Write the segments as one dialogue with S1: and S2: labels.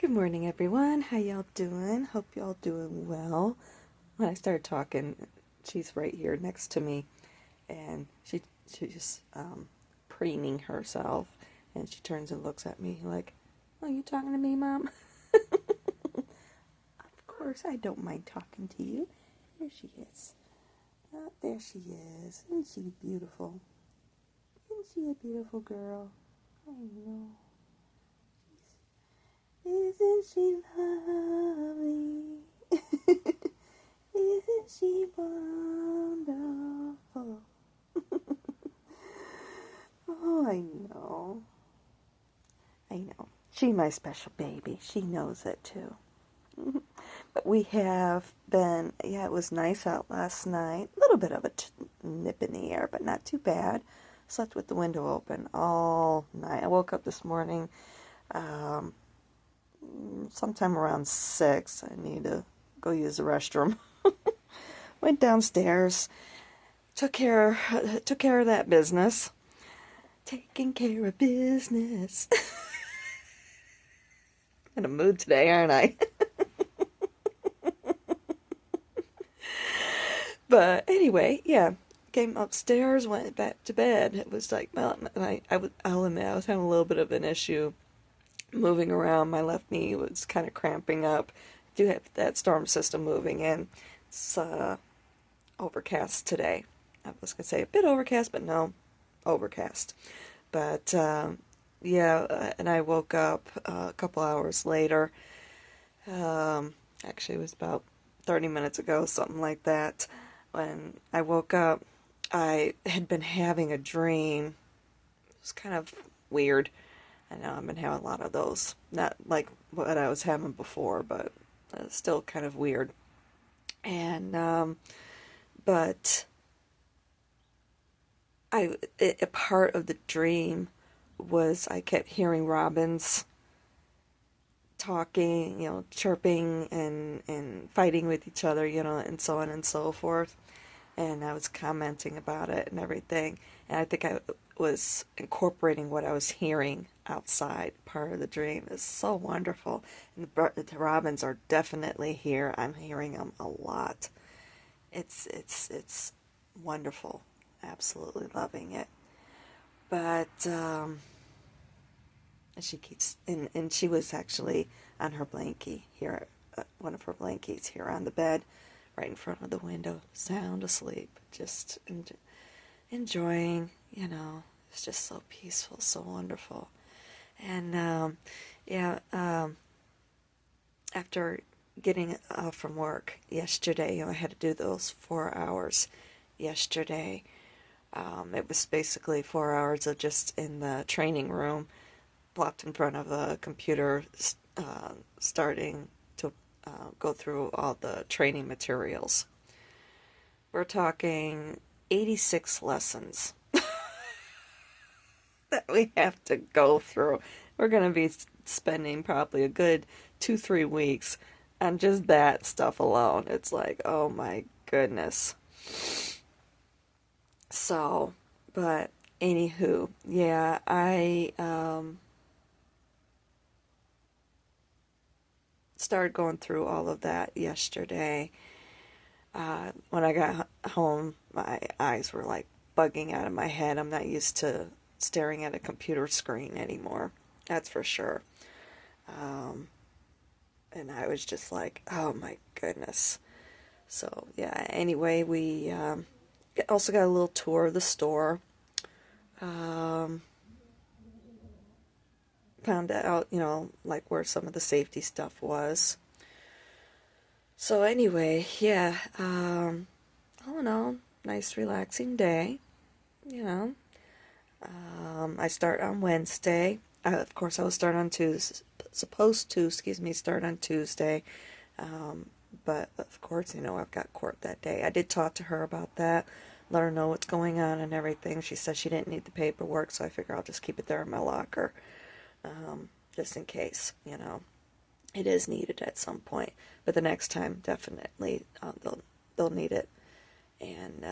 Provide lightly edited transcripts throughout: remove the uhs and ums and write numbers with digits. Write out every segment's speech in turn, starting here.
S1: Good morning, everyone. How y'all doing? Hope y'all doing well. When I started talking, she's right here next to me, and she's preening herself, and she turns and looks at me like, "Oh, you talking to me, Mom?" Of course, I don't mind talking to you. There she is. There she is. Isn't she beautiful? Isn't she a beautiful girl? I know. Isn't she lovely? Isn't she wonderful? Oh, I know. I know. She's my special baby. She knows it too. But we have been, yeah, it was nice out last night. A little bit of a nip in the air, but not too bad. Slept with the window open all night. I woke up this morning um, sometime around 6. I need to go use the restroom. Went downstairs, took care of that business. Taking care of business. In a mood today, aren't I? But anyway, yeah. Came upstairs, went back to bed. It was like, well, I'll admit, I was having a little bit of an issue moving around. My left knee was kind of cramping up. I do have that storm system moving in. It's overcast today. I was going to say a bit overcast, but no, overcast. But yeah, and I woke up a couple hours later. Actually, it was about 30 minutes ago, something like that. When I woke up, I had been having a dream. It was kind of weird. I know I've been having a lot of those. Not like what I was having before, but still kind of weird. And, but a part of the dream was I kept hearing robins talking, chirping and fighting with each other, and so on and so forth. And I was commenting about it and everything. And I think I was incorporating what I was hearing outside. Part of the dream is so wonderful. And the robins are definitely here. I'm hearing them a lot. It's wonderful. Absolutely loving it. But she keeps and she was actually on her blankie here, one of her blankets here on the bed, right in front of the window, sound asleep, just enjoying. It's just so peaceful, so wonderful. And yeah, after getting off from work yesterday, I had to do those 4 hours yesterday. It was basically 4 hours of just in the training room, plopped in front of a computer, starting to go through all the training materials. We're talking 86 lessons that we have to go through. We're going to be spending probably a good 2-3 weeks on just that stuff alone. It's like, oh my goodness. So, but anywho, yeah, I started going through all of that yesterday. When I got home, my eyes were like bugging out of my head. I'm not used to staring at a computer screen anymore. That's for sure. Um, and I was just like, oh my goodness. So, yeah, anyway, we also got a little tour of the store. Um, Found out, like where some of the safety stuff was. So anyway, yeah, all in all, nice relaxing day, you know. I start on Wednesday. Of course, I will start on Tuesday, supposed to, start on Tuesday. Um, but of course, I've got court that day. I did talk to her about that, let her know what's going on and everything. She said she didn't need the paperwork, so I figure I'll just keep it there in my locker, just in case, it is needed at some point. But the next time, definitely, they'll need it. And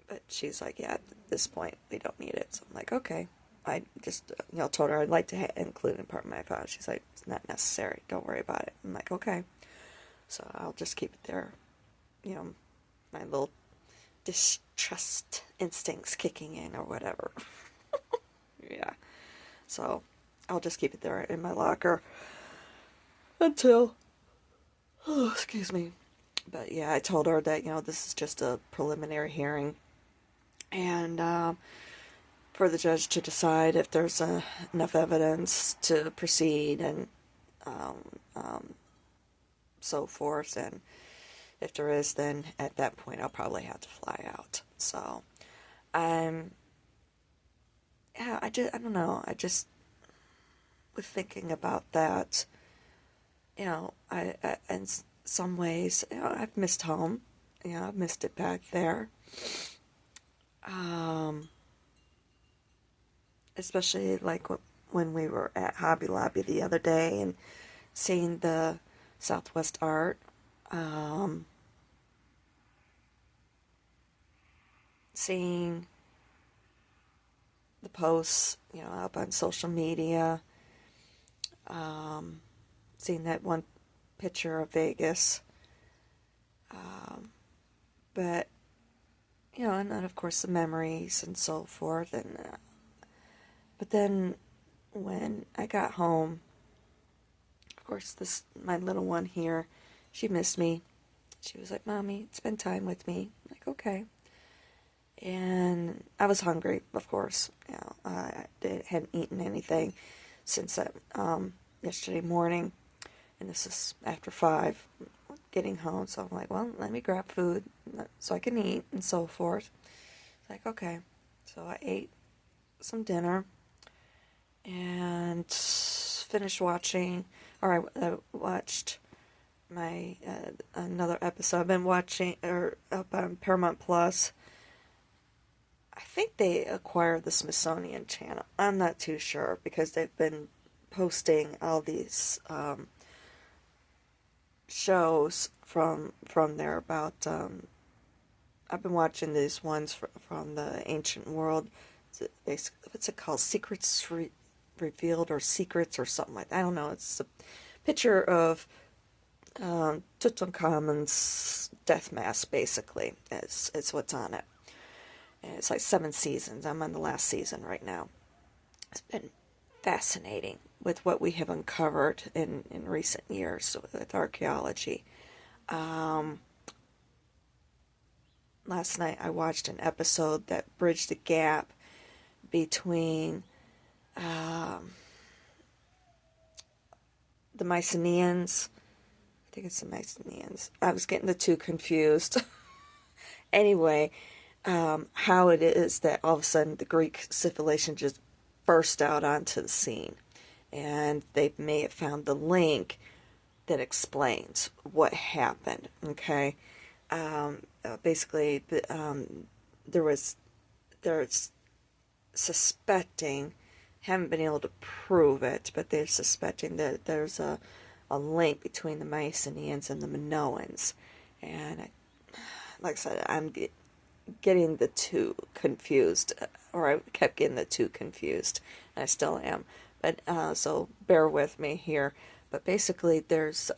S1: but she's like, yeah, at this point we don't need it. So I'm like, okay. I just, told her I'd like to include in part of my file. She's like, it's not necessary. Don't worry about it. I'm like, okay. So I'll just keep it there. You know, my little distrust instincts kicking in or whatever. Yeah. So I'll just keep it there in my locker until, oh, excuse me. But yeah, I told her that, this is just a preliminary hearing. And for the judge to decide if there's enough evidence to proceed and um, um, so forth. And if there is, then at that point I'll probably have to fly out. So I'm, yeah, I don't know. I just was thinking about that. In some ways, I've missed home. I've missed it back there. Especially like when we were at Hobby Lobby the other day and seeing the Southwest art. Seeing the posts, up on social media. Seeing that one picture of Vegas. But, and then of course the memories and so forth. And but then when I got home, of course my little one here, she missed me. She was like, "Mommy, spend time with me." I'm like, okay. And I was hungry, of course. I hadn't eaten anything since that yesterday morning, and this is after 5, getting home. So I'm like, well, let me grab food so I can eat and so forth. It's like, okay. So I ate some dinner and finished watching, or I watched my another episode. I've been watching, or up on Paramount Plus. I think they acquired the Smithsonian Channel. I'm not too sure because they've been posting all these shows from there about. I've been watching these ones from the ancient world. What's it called? Secrets Revealed or Secrets or something like that. I don't know. It's a picture of Tutankhamun's death mask, basically. It's what's on it. And it's like 7 seasons. I'm on the last season right now. It's been fascinating with what we have uncovered in recent years with archaeology. Last night I watched an episode that bridged the gap between the Mycenaeans. I think it's the Mycenaeans. I was getting the two confused. Anyway, how it is that all of a sudden the Greek civilization just burst out onto the scene. And they may have found the link that explains what happened, okay? Basically, they're suspecting, haven't been able to prove it, but they're suspecting that there's a link between the Mycenaeans and the Minoans. And like I said, I'm getting the two confused, or I kept getting the two confused, and I still am. But so bear with me here. But basically, there's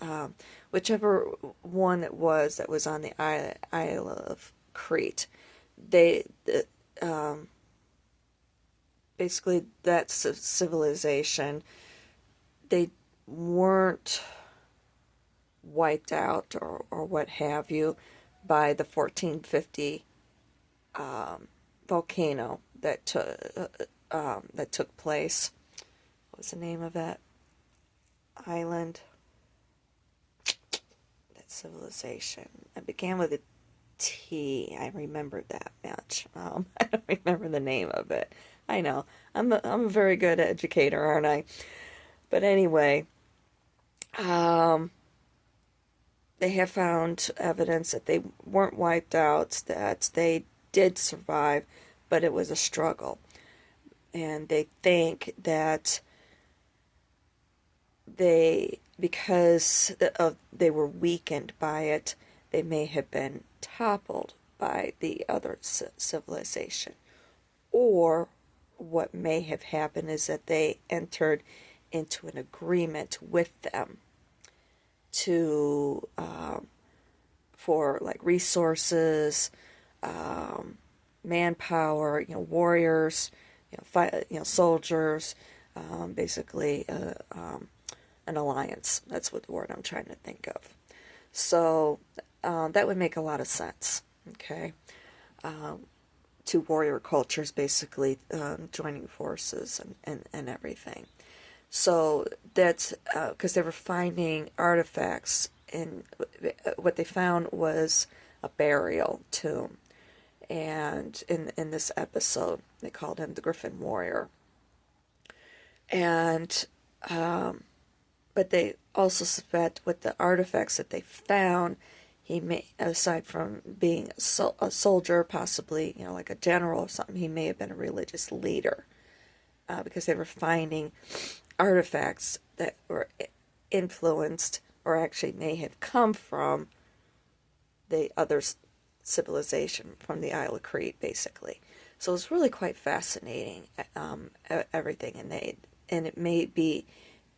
S1: whichever one it was that was on the Isle of Crete. Basically that civilization, they weren't wiped out or what have you by the 1450 volcano that took place. What was the name of that island? That civilization. It began with a T. I remember that much. I don't remember the name of it. I know. I'm a very good educator, aren't I? But anyway, they have found evidence that they weren't wiped out, that they did survive, but it was a struggle. And they think that because they were weakened by it, they may have been toppled by the other civilization. Or what may have happened is that they entered into an agreement with them to for like resources, manpower, warriors, soldiers, basically an alliance. That's what the word I'm trying to think of. So that would make a lot of sense. Okay, two warrior cultures basically joining forces and everything. So that's because they were finding artifacts, and what they found was a burial tomb. And in this episode, they called him the Griffin Warrior. And but they also suspect with the artifacts that they found, he may, aside from being a soldier, possibly like a general or something, he may have been a religious leader because they were finding artifacts that were influenced or actually may have come from the other civilization, from the Isle of Crete, basically. So it's really quite fascinating, everything, and it may be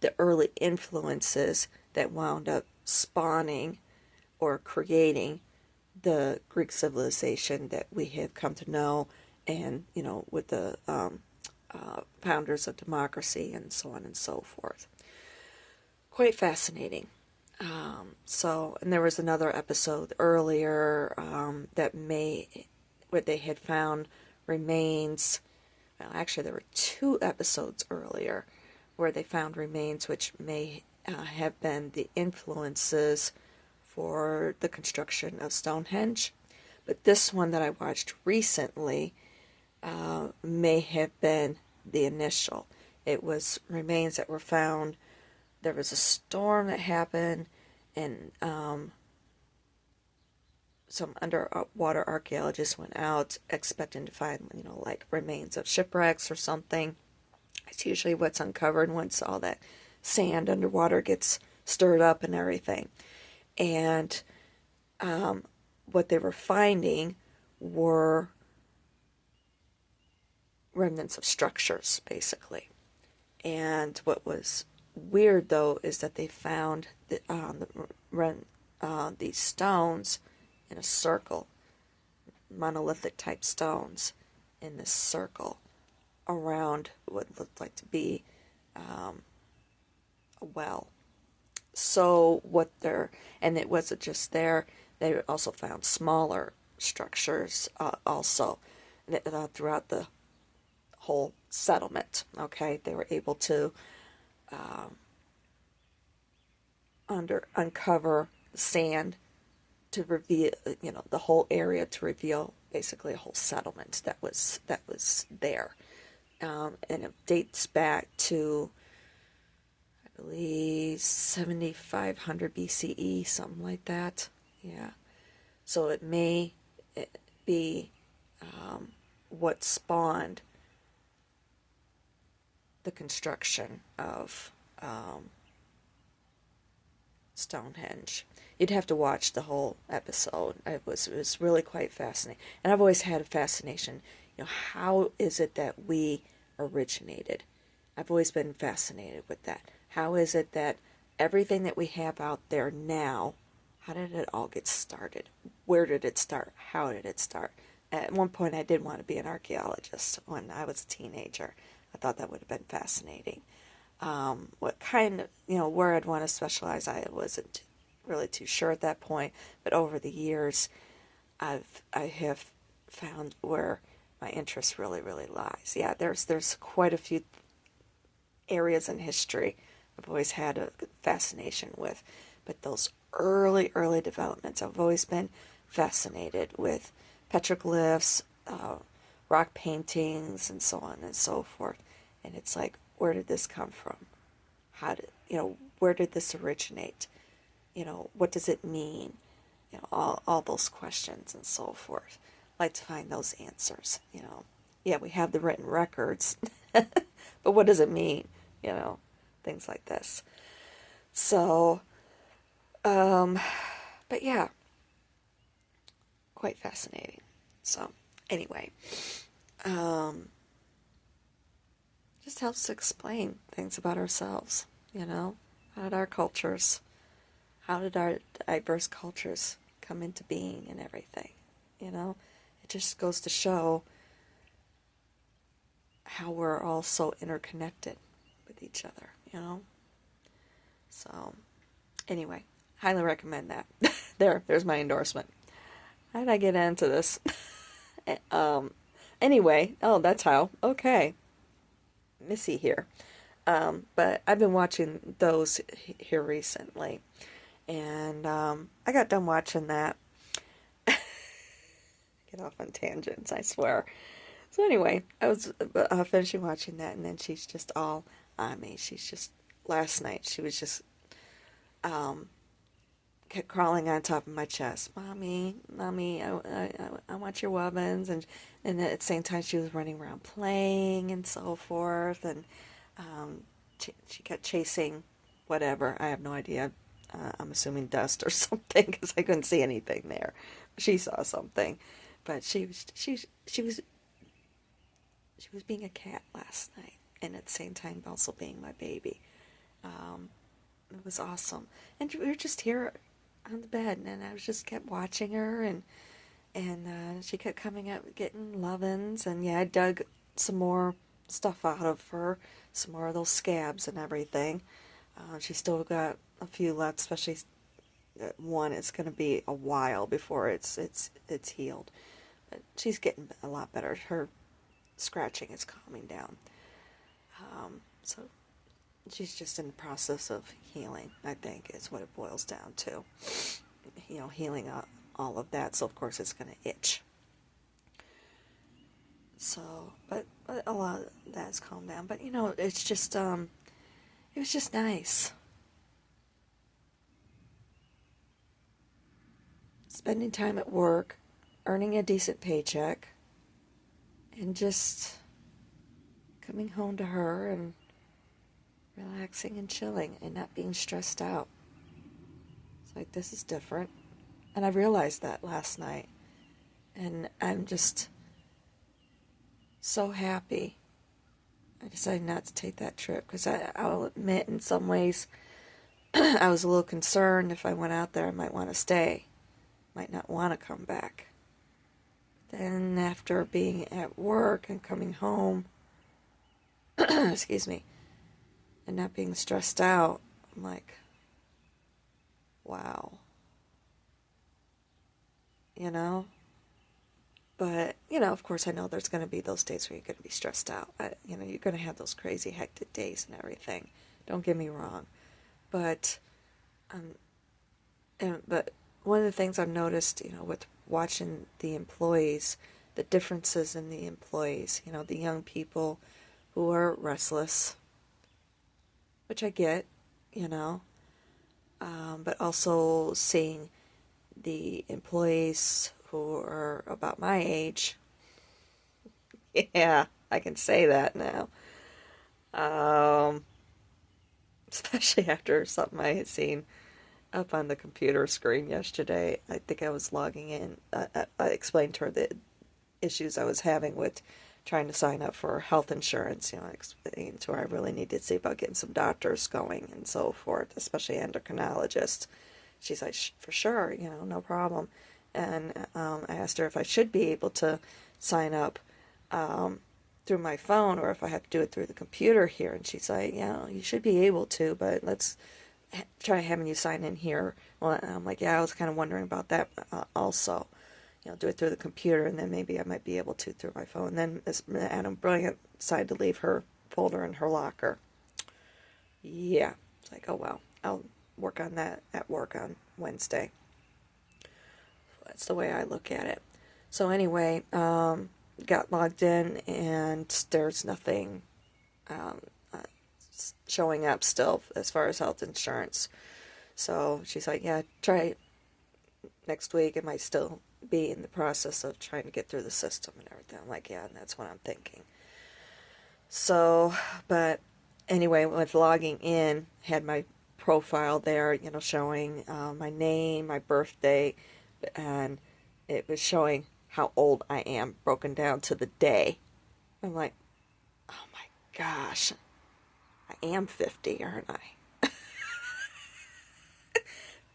S1: the early influences that wound up spawning or creating the Greek civilization that we have come to know, and with the founders of democracy and so on and so forth. Quite fascinating. And there was another episode earlier where they had found remains. Well, actually, there were two episodes earlier where they found remains which may have been the influences for the construction of Stonehenge. But this one that I watched recently may have been the initial. It was remains that were found. There was a storm that happened, and some underwater archaeologists went out expecting to find, like remains of shipwrecks or something. It's usually what's uncovered once all that sand underwater gets stirred up and everything. And what they were finding were remnants of structures, basically. And what was weird, though, is that they found these stones in a circle, monolithic type stones in this circle around what looked like to be a well. So and it wasn't just there, they also found smaller structures also throughout the whole settlement. Okay, they were able to uncover sand to reveal, the whole area, to reveal basically a whole settlement that was there, and it dates back to, I believe, 7,500 BCE, something like that. Yeah, so it may be what spawned the construction of Stonehenge. You'd have to watch the whole episode. It was really quite fascinating. And I've always had a fascination, how is it that we originated? I've always been fascinated with that. How is it that everything that we have out there now, how did it all get started? Where did it start? How did it start? At one point I did want to be an archaeologist when I was a teenager. I thought that would have been fascinating. What kind of, where I'd want to specialize, I wasn't really too sure at that point, but over the years, I have found where my interest really, really lies. Yeah, there's quite a few areas in history I've always had a fascination with, but those early developments, I've always been fascinated with petroglyphs, rock paintings, and so on and so forth. And it's like, where did this come from? Where did this originate? What does it mean? All those questions and so forth. I'd like to find those answers. Yeah, we have the written records, but what does it mean? Things like this. So, but yeah, quite fascinating. So, anyway, just helps to explain things about ourselves, you know? How did our cultures, how did our diverse cultures come into being and everything, you know? It just goes to show how we're all so interconnected with each other, you know? So, anyway, highly recommend that. There's my endorsement. How did I get into this? um, anyway, oh, that's how. Okay. Missy here. But I've been watching those here recently. And I got done watching that. Get off on tangents, I swear. So anyway, I was finishing watching that, and then she's just all on me. She's just, last night, she was just um, kept crawling on top of my chest. Mommy, mommy, I want your wubbins. And at the same time, she was running around playing and so forth. And she kept chasing whatever. I have no idea. I'm assuming dust or something because I couldn't see anything there. She saw something, but she was being a cat last night, and at the same time also being my baby. Um, it was awesome, and we were just here on the bed, and I was just kept watching her, and she kept coming up getting lovin's, and yeah, I dug some more stuff out of her, some more of those scabs and everything. She's still got a few left, especially one. It's going to be a while before it's healed, but she's getting a lot better. Her scratching is calming down. So she's just in the process of healing, I think, is what it boils down to. You know, healing all of that, so of course it's going to itch. So, but a lot of that's calmed down. But, you know, it's just, it was just nice. Spending time at work, earning a decent paycheck, and just coming home to her and relaxing and chilling and not being stressed out. It's like, this is different. And I realized that last night. And I'm just so happy I decided not to take that trip because I'll admit in some ways I was a little concerned if I went out there I might want to stay, might not want to come back. Then after being at work and coming home, excuse me, and not being stressed out, I'm like, wow, you know? But, you know, of course I know there's going to be those days where you're going to be stressed out. You know, you're going to have those crazy hectic days and everything. Don't get me wrong. But, but one of the things I've noticed, you know, with watching the employees, the differences in the employees, you know, the young people who are restless, which I get, you know, but also seeing the employees who are about my age. Yeah, I can say that now. Um, Especially after something I had seen up on the computer screen yesterday. I think I was logging in. I explained to her the issues I was having with trying to sign up for health insurance. You know, I explained to her I really needed to see about getting some doctors going and so forth, especially endocrinologists. She's like, for sure, you know, no problem. And I asked her if I should be able to sign up through my phone or if I have to do it through the computer here. And she's like, yeah, you should be able to, but let's try having you sign in here. Well, I'm like, yeah, I was kind of wondering about that also. You know, do it through the computer, and then maybe I might be able to through my phone. And then Miss Adam Brilliant decided to leave her folder in her locker. Yeah, it's like, oh well, I'll work on that at work on Wednesday. That's the way I look at it. So anyway, got logged in, and there's nothing um, uh, showing up still as far as health insurance. So she's like, yeah, try next week. It might still be in the process of trying to get through the system and everything. I'm like, yeah, and that's what I'm thinking. So, but anyway, with logging in, had my profile there, you know, showing my name, my birthday, and it was showing how old I am, broken down to the day. I'm like, oh my gosh, I am 50, aren't I?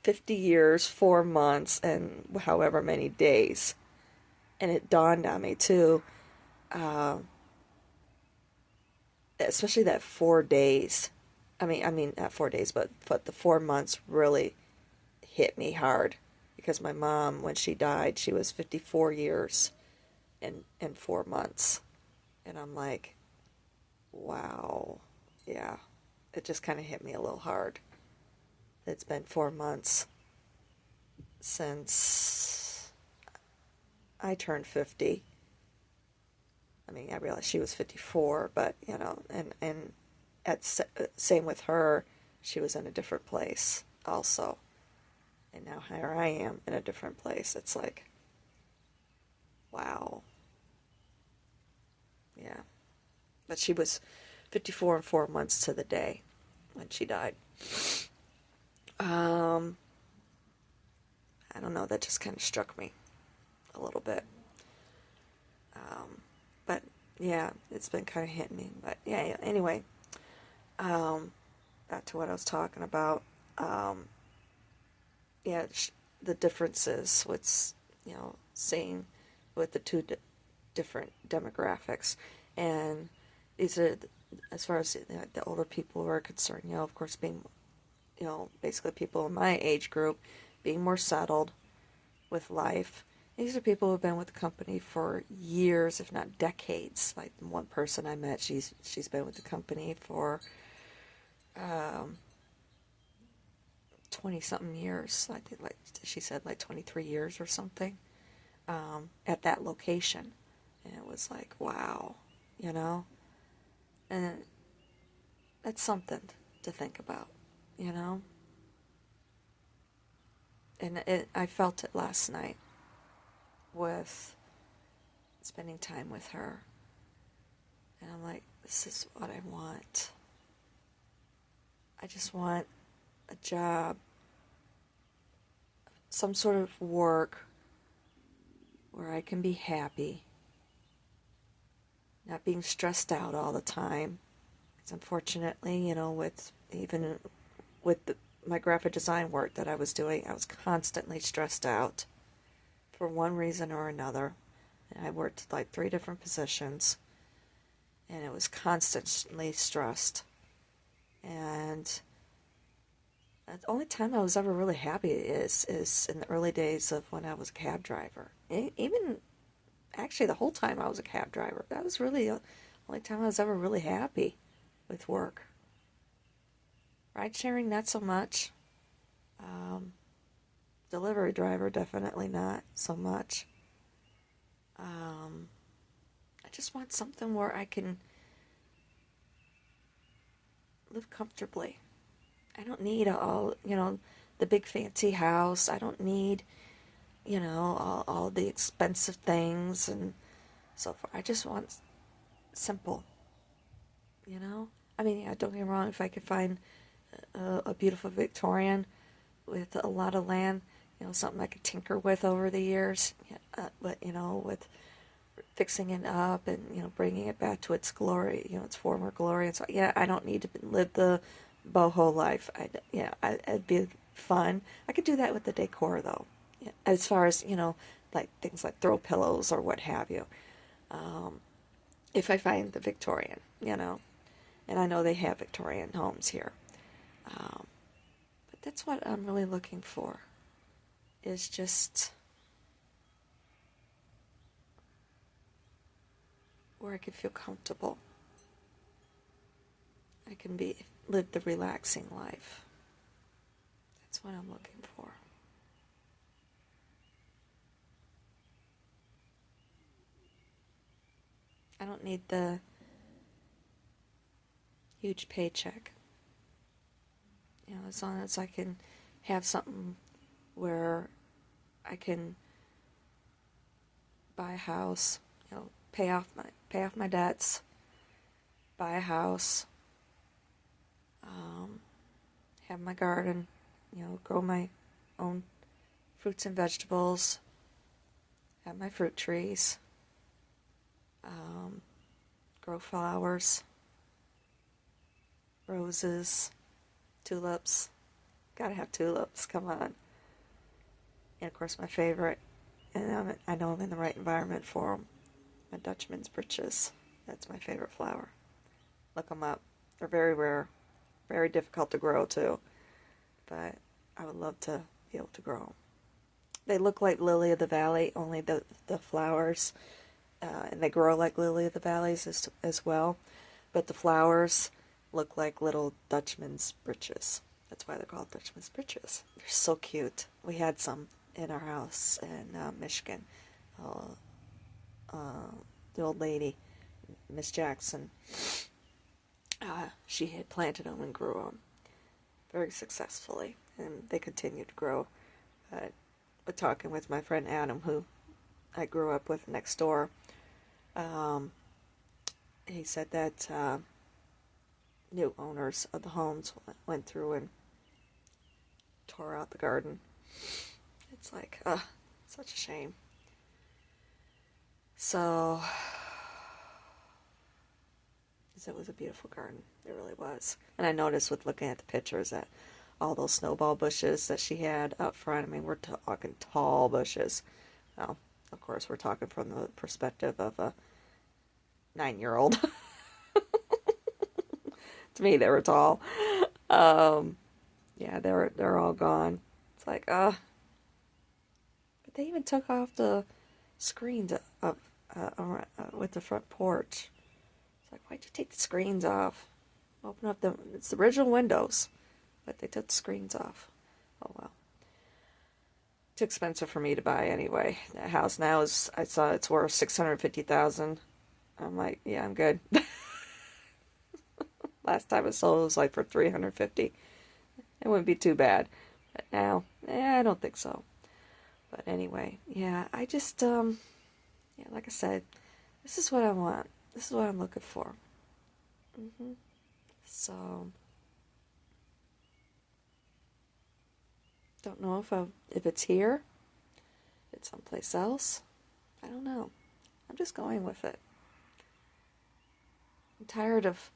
S1: 50 years, 4 months, and however many days. And it dawned on me too, uh, especially that 4 days. I mean, not 4 days, but the 4 months really hit me hard because my mom, when she died, she was 54 years and 4 months. And I'm like, wow, yeah, it just kind of hit me a little hard. It's been 4 months since I turned 50. I mean, I realized she was 54, but and same with her, she was in a different place also, and now here I am in a different place. It's like, wow, yeah. But she was 54 and 4 months to the day when she died. Um, I don't know. That just kind of struck me a little bit. But yeah, it's been kind of hitting me. But yeah. Anyway, um, back to what I was talking about. Um, yeah, the differences with seeing with the different demographics, and these are as far as the older people are concerned. Of course, being basically people in my age group being more settled with life. These are people who've been with the company for years, if not decades. Like one person I met, she's been with the company for um, 20 something years. I think, like she said, like 23 years or something, at that location. And it was like, wow, you know? And that's something to think about, you know? And I felt it last night with spending time with her. And I'm like, this is what I want. I just want a job, some sort of work where I can be happy, not being stressed out all the time. Because unfortunately, with even with my graphic design work that I was doing, I was constantly stressed out for one reason or another. And I worked like 3 different positions, and it was constantly stressed. And the only time I was ever really happy is in the early days of when I was a cab driver. Even actually the whole time I was a cab driver, that was really the only time I was ever really happy with work. Ride sharing, not so much. Um, Delivery driver, definitely not so much. I just want something where I can live comfortably. I don't need the big fancy house. I don't need, all the expensive things and so forth. I just want simple, you know? I mean, yeah, don't get me wrong, if I could find a beautiful Victorian with a lot of land, something I could tinker with over the years, yeah, but, with fixing it up and, bringing it back to its glory, its former glory. And so, yeah, I don't need to live the boho life. It'd be fun. I could do that with the decor, though. Yeah, as far as, like things like throw pillows or what have you. Um, if I find the Victorian, and I know they have Victorian homes here. Um, but that's what I'm really looking for, is just where I can feel comfortable. I can live the relaxing life. That's what I'm looking for. I don't need the huge paycheck. As long as I can have something where I can buy a house, pay off my debts, buy a house, um, have my garden, grow my own fruits and vegetables, have my fruit trees, grow flowers, roses, tulips. Gotta have tulips, come on. And of course, my favorite, and I know I'm in the right environment for them, my Dutchman's breeches. That's my favorite flower. Look them up. They're very rare, very difficult to grow too, but I would love to be able to grow them. They look like lily of the valley, only the flowers, and they grow like lily of the valleys as well, but the flowers look like little Dutchman's breeches. That's why they're called Dutchman's breeches. They're so cute. We had some in our house in Michigan. The old lady, Miss Jackson, she had planted them and grew them very successfully, and they continue to grow. But talking with my friend Adam, who I grew up with next door, he said that new owners of the homes went through and tore out the garden. It's like, such a shame. So, it was a beautiful garden. It really was. And I noticed with looking at the pictures that all those snowball bushes that she had up front, I mean, we're talking tall bushes. Well, of course, we're talking from the perspective of a 9-year-old. To me, they were tall. Yeah, they're all gone. It's like, but they even took off the screens of with the front porch. It's like, why'd you take the screens off? Open up it's the original windows, but they took the screens off. Oh well. Too expensive for me to buy anyway. That house now I saw it's worth $650,000. I'm like, yeah, I'm good. Last time it sold, it was like for $350,000. It wouldn't be too bad. But now, I don't think so. But anyway, yeah, I just, yeah, like I said, this is what I want. This is what I'm looking for. So, don't know if it's here, if it's someplace else. I don't know. I'm just going with it. I'm tired of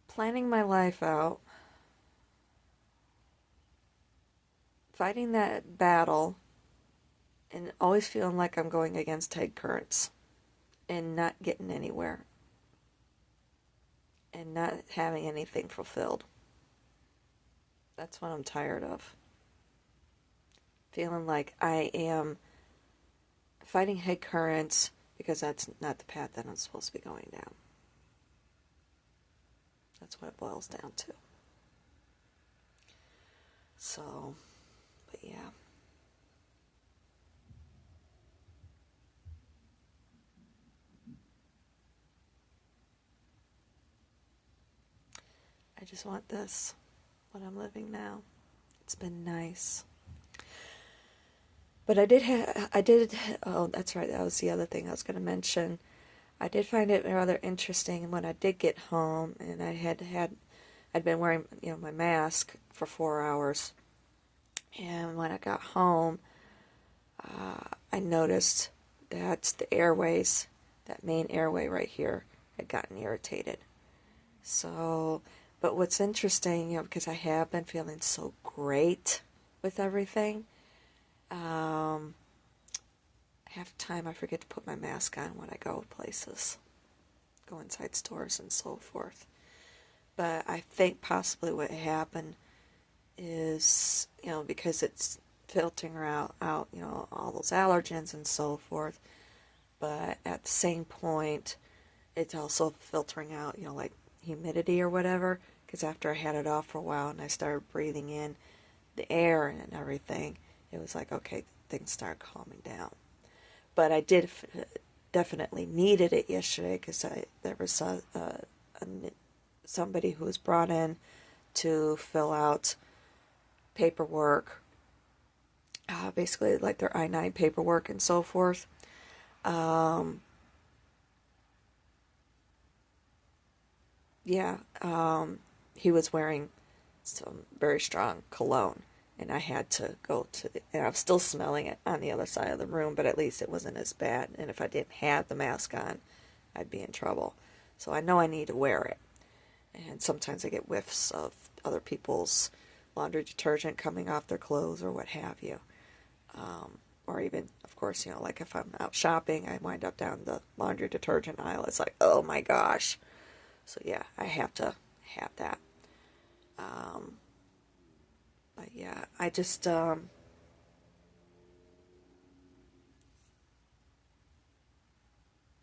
S1: planning my life out, fighting that battle, and always feeling like I'm going against tide currents and not getting anywhere and not having anything fulfilled. That's what I'm tired of. Feeling like I am fighting head currents because that's not the path that I'm supposed to be going down. That's what it boils down to. So, but yeah. I just want this, what I'm living now. It's been nice. But oh, that's right, that was the other thing I was going to mention. I did find it rather interesting when I did get home, and I'd been wearing, my mask for 4 hours. And when I got home, I noticed that the airways, that main airway right here, had gotten irritated. So, but what's interesting, because I have been feeling so great with everything, half the time I forget to put my mask on when I go places, go inside stores and so forth. But I think possibly what happened is, because it's filtering out, all those allergens and so forth. But at the same point, it's also filtering out, like humidity or whatever. Because after I had it off for a while and I started breathing in the air and everything, it was like, okay, things started calming down. But I did definitely needed it yesterday because there was somebody who was brought in to fill out paperwork, basically like their I-9 paperwork and so forth. He was wearing some very strong cologne, and I had to go and I'm still smelling it on the other side of the room, but at least it wasn't as bad, and if I didn't have the mask on, I'd be in trouble. So I know I need to wear it. And sometimes I get whiffs of other people's laundry detergent coming off their clothes or what have you. Or even, of course, like if I'm out shopping, I wind up down the laundry detergent aisle. It's like, oh my gosh. So yeah, I have to have that. But yeah, I just, I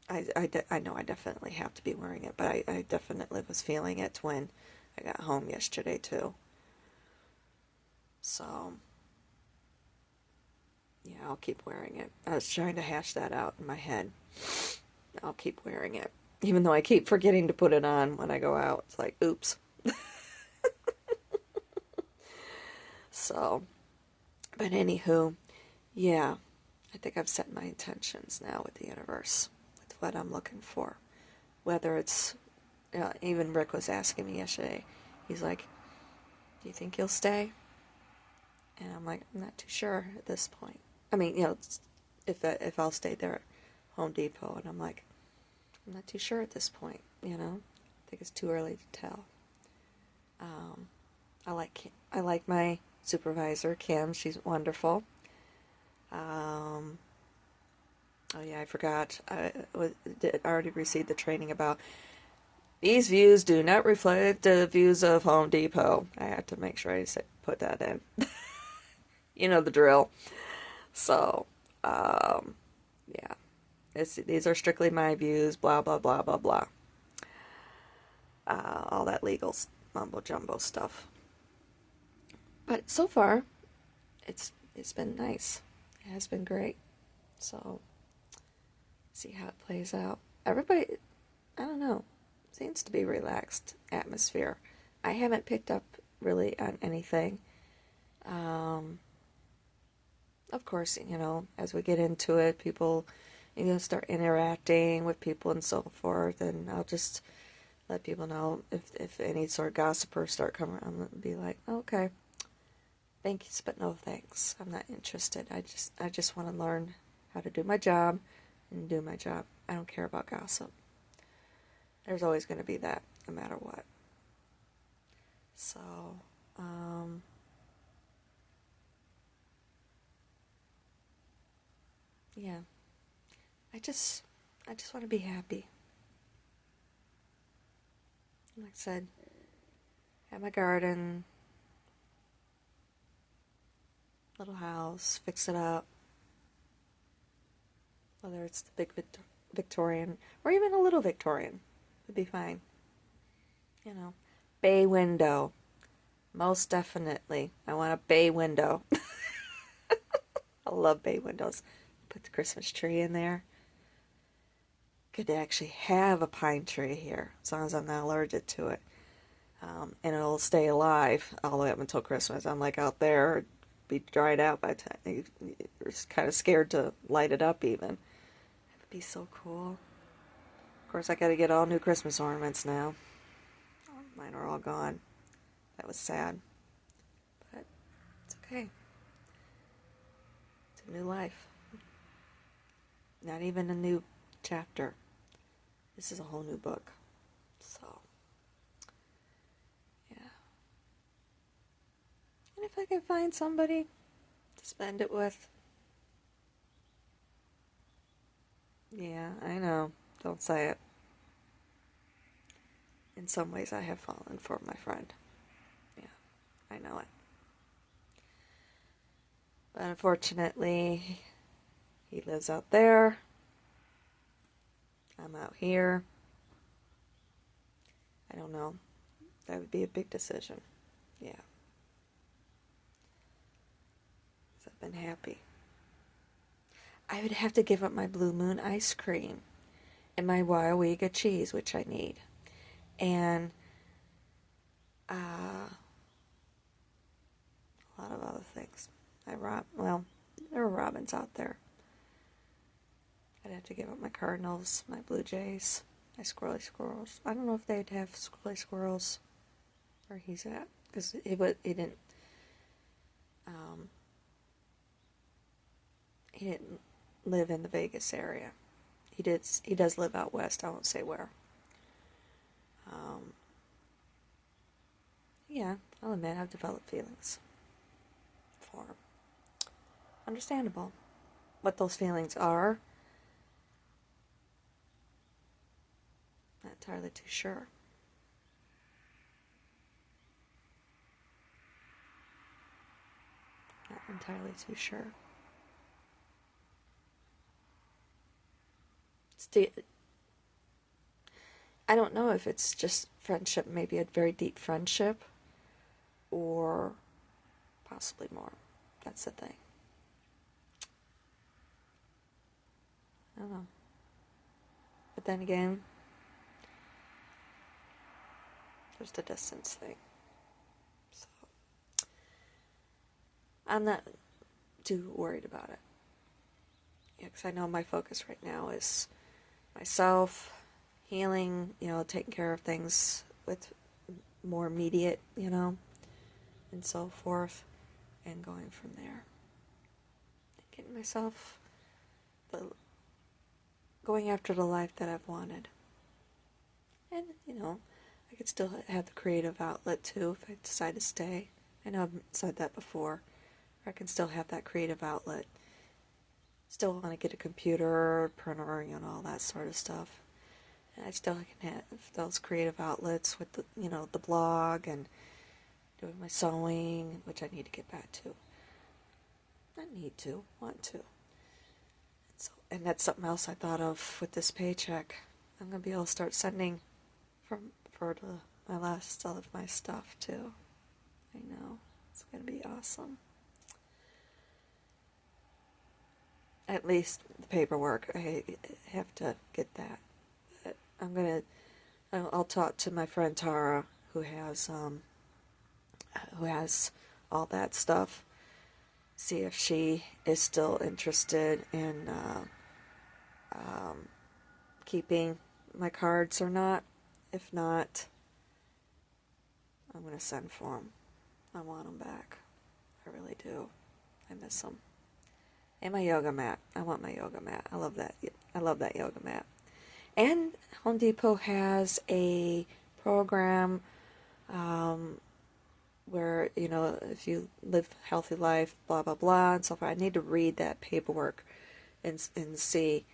S1: know I definitely have to be wearing it, but I definitely was feeling it when I got home yesterday too. So yeah, I'll keep wearing it. I was trying to hash that out in my head. I'll keep wearing it. Even though I keep forgetting to put it on when I go out. It's like, oops. So, but anywho, yeah, I think I've set my intentions now with the universe, with what I'm looking for. Whether it's, even Rick was asking me yesterday, he's like, do you think you'll stay? And I'm like, I'm not too sure at this point. I mean, if I'll stay there at Home Depot, and I'm like, I'm not too sure at this point. I think it's too early to tell. Um, I like my supervisor, Kim. She's wonderful. Um, oh yeah, I forgot. Did already received the training about these views do not reflect the views of Home Depot. I had to make sure put that in. You know the drill. So, um, yeah, these are strictly my views. Blah blah blah blah blah. All that legal mumbo jumbo stuff. But so far, it's been nice. It has been great. So, see how it plays out. Everybody, I don't know, seems to be relaxed atmosphere. I haven't picked up really on anything. Um, of course, as we get into it, people, start interacting with people and so forth, and I'll just let people know if any sort of gossipers start coming. I'm gonna be like, okay, thanks, but no thanks. I'm not interested. I just want to learn how to do my job and do my job. I don't care about gossip. There's always going to be that, no matter what. So, um, yeah, I just, I just want to be happy. Like I said, have my garden, little house, fix it up. Whether it's the big Victorian or even a little Victorian, would be fine. You know, bay window, most definitely. I want a bay window. I love bay windows. Put the Christmas tree in there. Could actually have a pine tree here, as long as I'm not allergic to it. And it'll stay alive all the way up until Christmas. I'm like out there, it'd be dried out by the time you're kind of scared to light it up even. It would be so cool. Of course, I got to get all new Christmas ornaments now. Mine are all gone. That was sad. But it's okay. It's a new life. Not even a new chapter. This is a whole new book. So, yeah. And if I can find somebody to spend it with. Yeah, I know. Don't say it. In some ways, I have fallen for my friend. Yeah, I know it. But unfortunately, he lives out there. I'm out here. I don't know. That would be a big decision. Yeah. 'Cause I've been happy. I would have to give up my Blue Moon ice cream and my Waiwega cheese, which I need. And a lot of other things. Well, there are robins out there. I'd have to give up my cardinals, my blue jays, my squirrely squirrels. I don't know if they'd have squirrely squirrels where he's at, because he didn't um, he didn't live in the Vegas area. He does live out west. I won't say where. Um, yeah, I'll admit I've developed feelings for him. Understandable. What those feelings are, not entirely too sure. Not entirely too sure. I don't know if it's just friendship, maybe a very deep friendship, or possibly more. That's the thing. I don't know. But then again, there's the distance thing. So I'm not too worried about it. Yeah, because I know my focus right now is myself, healing, taking care of things with more immediate, and so forth, and going from there. Getting myself going after the life that I've wanted. And, I could still have the creative outlet too if I decide to stay. I know I've said that before. I can still have that creative outlet. Still want to get a computer, printer, all that sort of stuff. And I still can have those creative outlets with the blog and doing my sewing, which I need to get back to. Not need to, want to. And that's something else I thought of with this paycheck. I'm going to be able to start sending for my last of my stuff too. I know. It's going to be awesome. At least the paperwork. I have to get that. But I'll talk to my friend Tara who has all that stuff. See if she is still interested in keeping my cards or not. If not, I'm going to send for them. I want them back. I really do. I miss them. And my yoga mat. I want my yoga mat. I love that. I love that yoga mat. And Home Depot has a program where, if you live a healthy life, blah, blah, blah, and so forth. I need to read that paperwork and see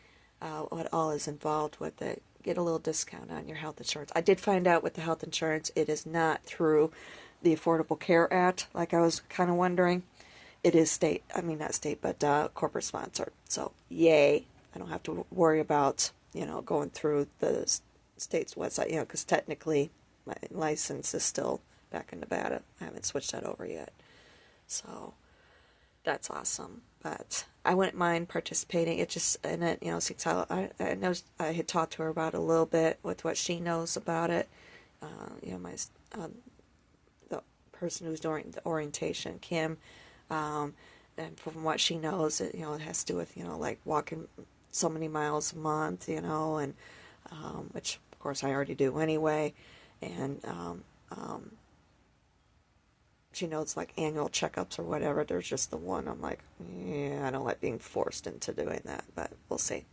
S1: what all is involved with it. Get a little discount on your health insurance. I did find out with the health insurance, it is not through the Affordable Care Act, like I was kind of wondering. It is not state, but corporate sponsored. So, yay. I don't have to worry about, going through the state's website, because technically my license is still back in Nevada. I haven't switched that over yet. So, that's awesome. But I wouldn't mind participating. It just, and it, since I know I had talked to her about it a little bit with what she knows about it. The person who's doing the orientation, Kim, and from what she knows, it has to do with, like walking so many miles a month, and which of course I already do anyway. And she knows like annual checkups or whatever. There's just the one. I'm like, yeah, I don't like being forced into doing that, but we'll see.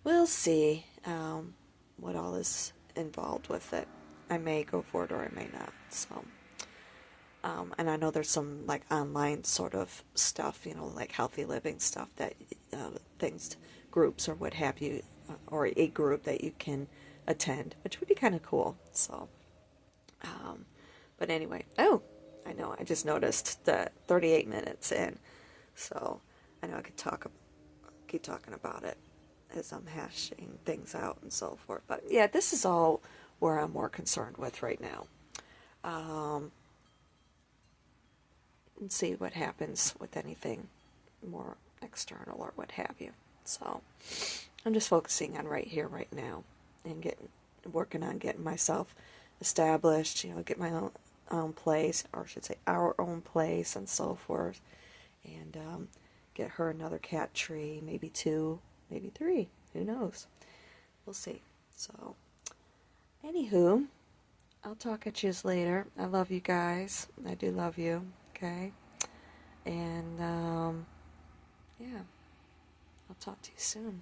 S1: We'll see what all is involved with it. I may go for it or I may not. So, and I know there's some like online sort of stuff, like healthy living stuff that things, groups or what have you, or a group that you can attend, which would be kind of cool. So, but anyway, I know, I just noticed that 38 minutes in, so I know I could keep talking about it as I'm hashing things out and so forth. But yeah, this is all where I'm more concerned with right now. And see what happens with anything more external or what have you. So I'm just focusing on right here, right now, and working on getting myself established, get my own place, or I should say our own place and so forth, and get her another cat tree, maybe 2, maybe 3, who knows, we'll see. So anywho, I'll talk at you later. I love you guys. I do love you, okay? And yeah, I'll talk to you soon.